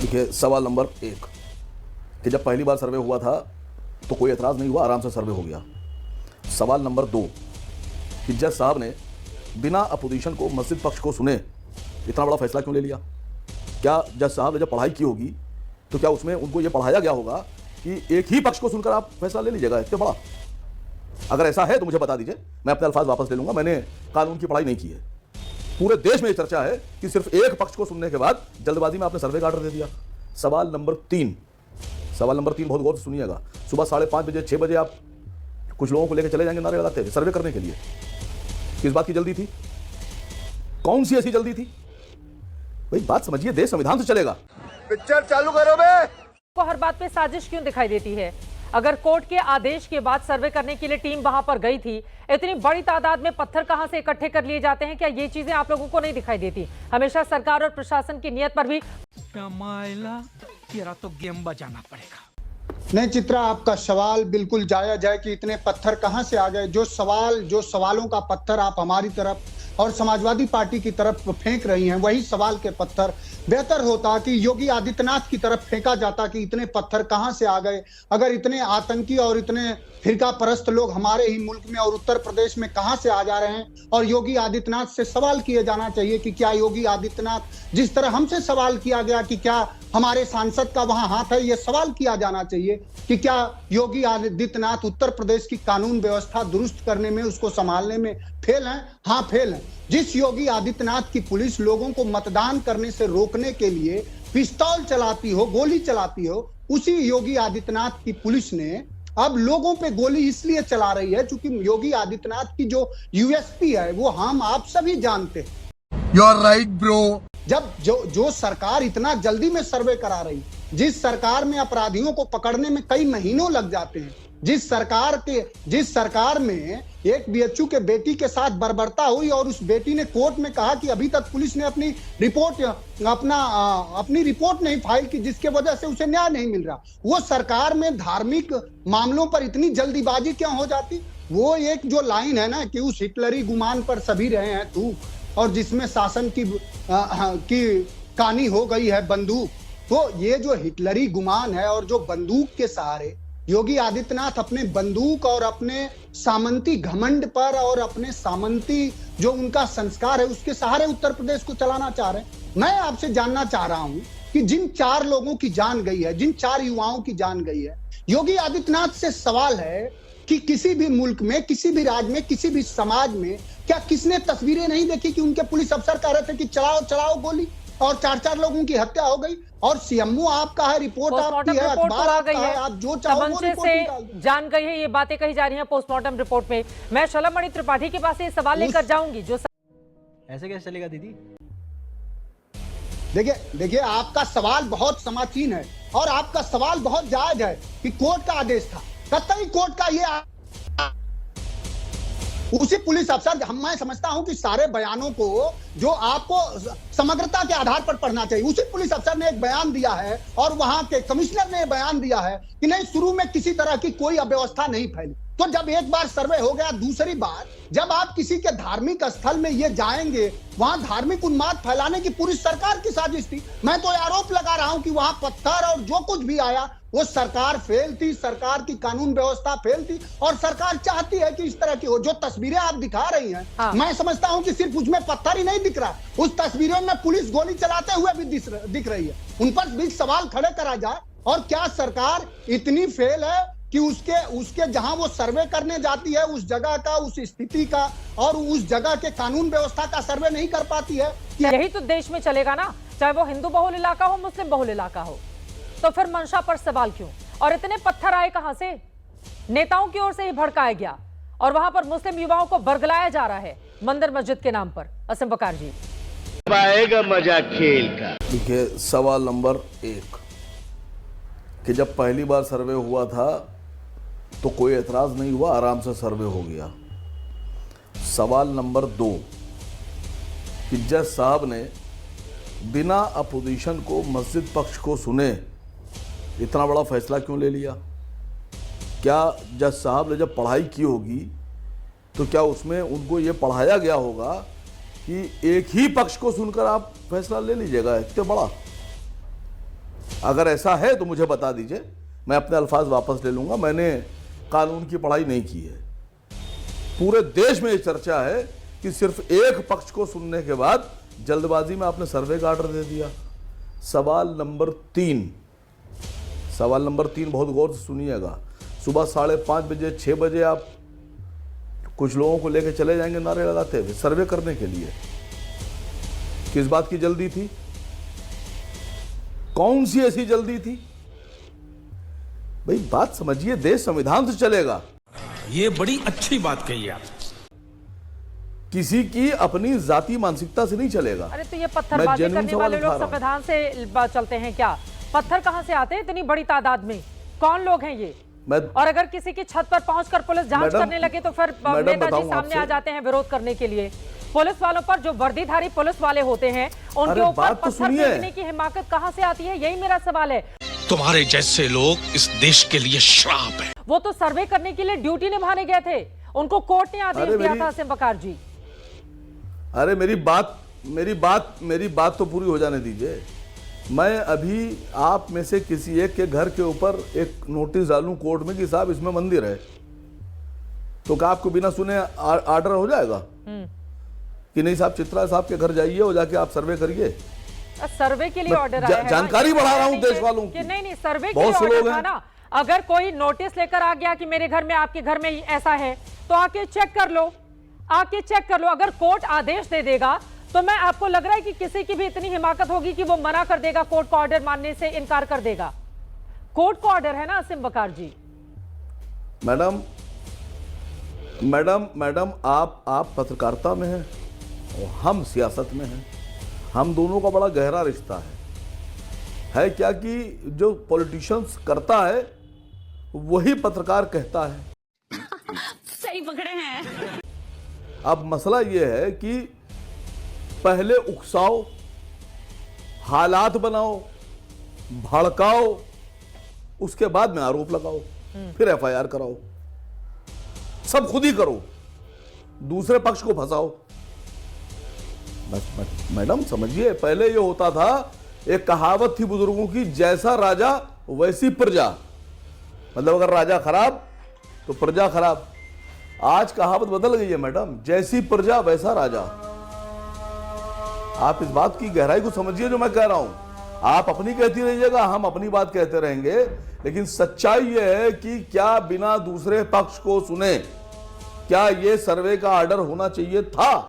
देखिए, सवाल नंबर 1 कि जब पहली बार सर्वे हुआ था तो कोई एतराज़ नहीं हुआ, आराम से सर्वे हो गया। सवाल नंबर 2 कि जज साहब ने बिना अपोजिशन को, मस्जिद पक्ष को सुने इतना बड़ा फैसला क्यों ले लिया? क्या जज साहब ने जब पढ़ाई की होगी तो क्या उसमें उनको ये पढ़ाया गया होगा कि एक ही पक्ष को सुनकर आप फैसला ले लीजिएगा इतना बड़ा? अगर ऐसा है तो मुझे बता दीजिए, मैं अपने अल्फाज वापस ले लूंगा। मैंने कानून की पढ़ाई नहीं की है। पूरे देश में ये चर्चा है कि सिर्फ एक पक्ष को सुनने के बाद जल्दबाजी में आपने सर्वे का ऑर्डर दे दिया। सवाल नंबर 3 बहुत गौर से सुनिएगा। सुबह 5:30 बजे 6 बजे आप कुछ लोगों को लेकर चले जाएंगे नारे लगाते हुए सर्वे करने के लिए। किस बात की जल्दी थी? कौन सी ऐसी जल्दी थी भाई? बात समझिए, देश संविधान से चलेगा। पिक्चर चालू करो बे। को हर बात पे साजिश क्यों दिखाई देती है? अगर कोर्ट के आदेश के बाद सर्वे करने के लिए टीम वहां पर गई थी, इतनी बड़ी तादाद में पत्थर कहां से इकट्ठे कर लिए जाते हैं? क्या ये चीजें आप लोगों को नहीं दिखाई देती? हमेशा सरकार और प्रशासन की नीयत पर भी तेरा तो गेम बजाना पड़ेगा। नहीं चित्रा, आपका सवाल बिल्कुल जायज है कि इतने पत्थर कहां से आ गए। जो सवालों का पत्थर आप हमारी तरफ और समाजवादी पार्टी की तरफ फेंक रही हैं, वही सवाल के पत्थर बेहतर होता कि योगी आदित्यनाथ की तरफ फेंका जाता कि इतने पत्थर कहां से आ गए। अगर इतने आतंकी और इतने फिरका परस्त लोग हमारे ही मुल्क में और उत्तर प्रदेश में कहां से आ जा रहे हैं, और योगी आदित्यनाथ से सवाल किए जाना चाहिए कि क्या योगी आदित्यनाथ, जिस तरह हमसे सवाल किया गया कि क्या हमारे सांसद का वहां हाथ है, यह सवाल किया जाना चाहिए कि क्या योगी आदित्यनाथ उत्तर प्रदेश की कानून व्यवस्था दुरुस्त करने में, उसको संभालने में फेल हैं? हाँ, फेल हैं। जिस योगी आदित्यनाथ की पुलिस लोगों को मतदान करने से रोकने के लिए पिस्तौल चलाती हो, गोली चलाती हो, उसी योगी आदित्यनाथ की पुलिस ने अब लोगों पे गोली इसलिए चला रही है क्योंकि योगी आदित्यनाथ की जो यूएसपी है वो हम आप सभी जानते हैं। You are right bro. जब जो सरकार इतना जल्दी में सर्वे करा रही, जिस सरकार में अपराधियों को पकड़ने में कई महीनों लग जाते हैं, जिस सरकार में एक बीएचयू के बेटी के साथ बर्बरता हुई और उस बेटी ने कोर्ट में कहा कि अभी तक पुलिस ने अपनी रिपोर्ट नहीं फाइल की, जिसके वजह से उसे न्याय नहीं मिल रहा, वो सरकार में धार्मिक मामलों पर इतनी जल्दीबाजी क्यों हो जाती? वो एक जो लाइन है ना कि उस हिटलरी गुमान पर सभी रहे हैं तू, और जिसमें शासन की कहानी हो गई है बंदूक। तो ये जो हिटलरी गुमान है और जो बंदूक के सहारे योगी आदित्यनाथ अपने बंदूक और अपने सामंती घमंड पर और अपने सामंती जो उनका संस्कार है उसके सहारे उत्तर प्रदेश को चलाना चाह रहे हैं। मैं आपसे जानना चाह रहा हूं कि जिन 4 लोगों की जान गई है, जिन 4 युवाओं की जान गई है, योगी आदित्यनाथ से सवाल है कि किसी भी मुल्क में, किसी भी राज्य में, किसी भी समाज में क्या किसने तस्वीरें नहीं देखी कि उनके पुलिस अफसर कह रहे थे कि चलाओ गोली, और 4 लोगों की हत्या हो गई? और सीएमओ आपका है, रिपोर्ट आपकी है, अखबार आपका है, आप जो चाहो वो रिपोर्ट निकाल दो। जान गई है, ये बातें कही जा रही हैं पोस्टमार्टम रिपोर्ट में। मैं शलमणि त्रिपाठी के पास ये सवाल लेकर जाऊंगी। जो ऐसे कैसे चलेगा दीदी? देखिए आपका सवाल बहुत समाचीन है और आपका सवाल बहुत जायज है कि कोर्ट का आदेश था। कतई कोर्ट का ये उसी पुलिस अफसर, मैं समझता हूं कि सारे बयानों को जो आपको समग्रता के आधार पर पढ़ना चाहिए, उसी पुलिस अफसर ने एक बयान दिया है और वहां के कमिश्नर ने बयान दिया है कि नहीं, शुरू में किसी तरह की कोई अव्यवस्था नहीं फैली। तो जब एक बार सर्वे हो गया, दूसरी बार जब आप किसी के धार्मिक स्थल में ये जाएंगे, वहां धार्मिक उन्माद फैलाने की पूरी सरकार की साजिश थी। मैं तो आरोप लगा रहा हूं कि वहां पत्थर और जो कुछ भी आया वो सरकार फेल थी, सरकार की कानून व्यवस्था फेल थी, और सरकार चाहती है कि इस तरह की हो। जो तस्वीरें आप दिखा रही हैं, हाँ। मैं समझता हूं कि सिर्फ उसमें पत्थर ही नहीं दिख रहा, उस तस्वीरों में पुलिस गोली चलाते हुए भी दिख रही है। उन पर भी सवाल खड़े करा जाए। और क्या सरकार इतनी फेल है कि उसके जहां वो सर्वे करने जाती है, उस जगह का, उस स्थिति का और उस जगह के कानून व्यवस्था का सर्वे नहीं कर पाती है? यही तो देश में चलेगा ना, चाहे वो हिंदू बहुल इलाका हो, मुस्लिम बहुल इलाका हो। तो फिर मंशा पर सवाल क्यों? और इतने पत्थर आए कहां से? नेताओं की ओर से ही भड़काया गया और वहां पर मुस्लिम युवाओं को बरगलाया जा रहा है मंदिर मस्जिद के नाम पर। असीम बकार जी, आएगा मजा खेल का। देखिए, सवाल नंबर 1 कि जब पहली बार सर्वे हुआ था तो कोई एतराज़ नहीं हुआ, आराम से सर्वे हो गया। सवाल नंबर 2 कि जज साहब ने बिना अपोजिशन को, मस्जिद पक्ष को सुने इतना बड़ा फैसला क्यों ले लिया? क्या जज साहब ने जब पढ़ाई की होगी तो क्या उसमें उनको ये पढ़ाया गया होगा कि एक ही पक्ष को सुनकर आप फैसला ले लीजिएगा इतना बड़ा? अगर ऐसा है तो मुझे बता दीजिए, मैं अपने अल्फाज वापस ले लूंगा। मैंने कानून की पढ़ाई नहीं की है। पूरे देश में ये चर्चा है कि सिर्फ एक पक्ष को सुनने के बाद जल्दबाजी में आपने सर्वे का ऑर्डर दे दिया। सवाल नंबर 3 बहुत गौर से सुनिएगा। सुबह 5:30 बजे 6 बजे आप कुछ लोगों को लेकर चले जाएंगे नारे लगाते हुए सर्वे करने के लिए। किस बात की जल्दी थी? कौन सी ऐसी जल्दी थी? भाई बात समझिए, देश संविधान से चलेगा। ये बड़ी अच्छी बात कही आप। किसी की अपनी जाति मानसिकता से नहीं चलेगा। अरे तो ये पत्थरबाजी करने वाले लोग संविधान से चलते हैं क्या? पत्थर कहां से आते हैं इतनी बड़ी तादाद में? कौन लोग हैं ये? और अगर किसी की छत पर पहुंचकर पुलिस जांच करने लगे तो फिर नेताजी सामने आ जाते हैं विरोध करने के लिए। पुलिस वालों पर, जो वर्दीधारी पुलिस वाले होते हैं, उनके ऊपर पत्थर फेंकने की हिम्मत कहां से आती है? यही मेरा सवाल है। तुम्हारे जैसे लोग इस देश के लिए श्राप है। वो तो सर्वे करने के लिए ड्यूटी निभाने गए थे, उनको कोर्ट ने आदेश दिया था। असीम बकार जी, अरे मेरी बात तो पूरी हो जाने दीजिए। मैं अभी आप में से किसी एक के घर के ऊपर एक नोटिस डालूं कोर्ट में कि साहब इसमें मंदिर है, तो क्या आपको बिना सुने ऑर्डर हो जाएगा कि नहीं साहब चित्रा साहब के घर जाइए और जाके आप सर्वे करिए? सर्वे के लिए ऑर्डर आया है। जानकारी बढ़ा रहा हूं देश वालों की। नहीं, सर्वे के लिए ऑर्डर था ना। अगर कोई नोटिस लेकर आ गया कि मेरे घर में, आपके घर में ऐसा है, तो आके चेक कर लो, अगर कोर्ट आदेश दे देगा तो मैं, आपको लग रहा है कि किसी की भी इतनी हिमाकत होगी कि वो मना कर देगा, कोर्ट का ऑर्डर मानने से इनकार कर देगा? कोर्ट का ऑर्डर है ना असीम बकार जी। मैडम आप पत्रकारिता में हैं और हम सियासत में हैं। हम दोनों का बड़ा गहरा रिश्ता है क्या कि जो पॉलिटिशियंस करता है वही पत्रकार कहता है। सही पकड़े हैं। अब मसला यह है कि पहले उकसाओ, हालात बनाओ, भड़काओ, उसके बाद में आरोप लगाओ, फिर एफआईआर कराओ, सब खुद ही करो, दूसरे पक्ष को फंसाओ। बस मैडम समझिए, पहले ये होता था, एक कहावत थी बुजुर्गों की, जैसा राजा वैसी प्रजा। मतलब अगर राजा खराब तो प्रजा खराब। आज कहावत बदल गई है मैडम, जैसी प्रजा वैसा राजा। आप इस बात की गहराई को समझिए जो मैं कह रहा हूं। आप अपनी कहती रहिएगा, हम अपनी बात कहते रहेंगे, लेकिन सच्चाई यह है कि क्या बिना दूसरे पक्ष को सुने क्या यह सर्वे का ऑर्डर होना चाहिए था?